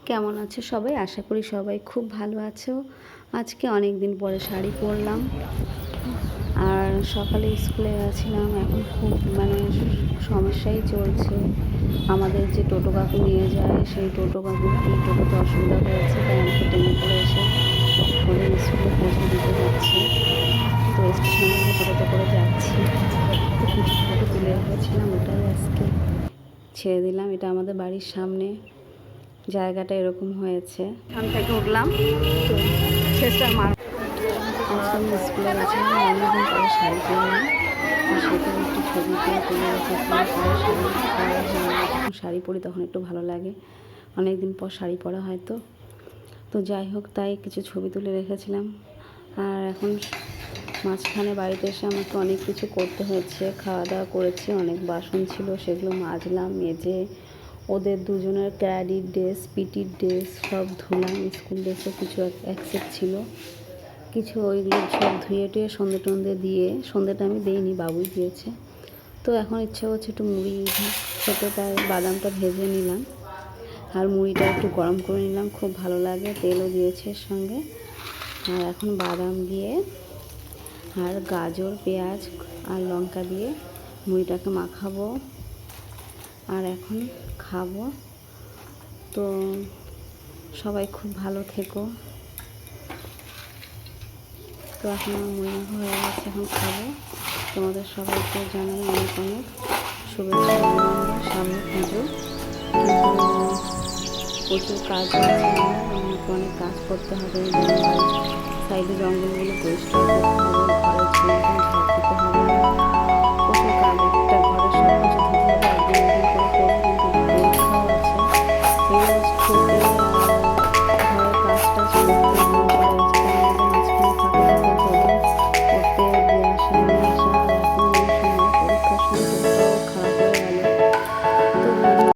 কেমন আছো সবাই? আশা করি সবাই খুব ভালো আছো। আজকে অনেক দিন পরে শাড়ি পরলাম, আর সকালে স্কুলে গেছিলাম। এখন খুব সমস্যাই চলছে। আমাদের যে টোটো কাকু নিয়ে যায়, সেই টোটো কাকুর কি টোটোতে অসুবিধা হয়েছে, তাই আমাকে টেনে করে এসে ওদের স্কুলে পৌঁছে দিতে হচ্ছে। তো স্টেশনে টোটোতে করে যাচ্ছি। তো কিছু ফটো তুলে রেখেছিলাম, ওটাই আজকে ছেড়ে দিলাম। এটা আমাদের বাড়ির সামনে, জায়গাটা এরকম হয়েছে। এখান থেকে উঠলাম, তো শেষটা আমি স্কুলে গেছিলাম, অনেকদিন পরে শাড়ি পরলাম, তো সেটা একটু ছবি তুলে রেখেছিলাম। যখন শাড়ি পরি তখন একটু ভালো লাগে, অনেকদিন পর শাড়ি পরা হয়। তো যাই হোক, তাই কিছু ছবি তুলে রেখেছিলাম। আর এখন মাঝখানে বাড়িতে এসে আমাকে অনেক কিছু করতে হয়েছে। খাওয়া দাওয়া করেছি, অনেক বাসন ছিল, সেগুলো মাজলাম। মেজে ওদের দুজনের ক্যারির ড্রেস, পিটির ড্রেস সব ধুলাম। স্কুল ড্রেসও কিছু এক সেট ছিল, কিছু ওইগুলো সব ধুয়ে টুয়ে সন্ধে টন্ধে দিয়ে, সন্ধেটা আমি দিইনি, বাবুই দিয়েছে। তো এখন ইচ্ছা করছে একটু মুড়ি খেতে, তাই বাদামটা ভেজে নিলাম আর মুড়িটা একটু গরম করে নিলাম, খুব ভালো লাগে। তেলও দিয়েছে এর সঙ্গে। আর এখন বাদাম দিয়ে আর গাজর, পেঁয়াজ আর লঙ্কা দিয়ে মুড়িটাকে মাখাবো আর এখন খাবো। তো সবাই খুব ভালো থেকো। তো এখন আমার মুড়ি মাখা হয়ে গেছে, এখন খাবো। তোমাদের সবাইকে জানাই অনেক অনেক শুভেচ্ছা, অভিনন্দন। সামনে পুজো, কিন্তু প্রচুর কাজ আছে, আমাকে অনেক কাজ করতে হবে। সাইডে জঙ্গলগুলো পরিষ্কার করতে হবে, ঘরের ঝাড় দিতে হবে।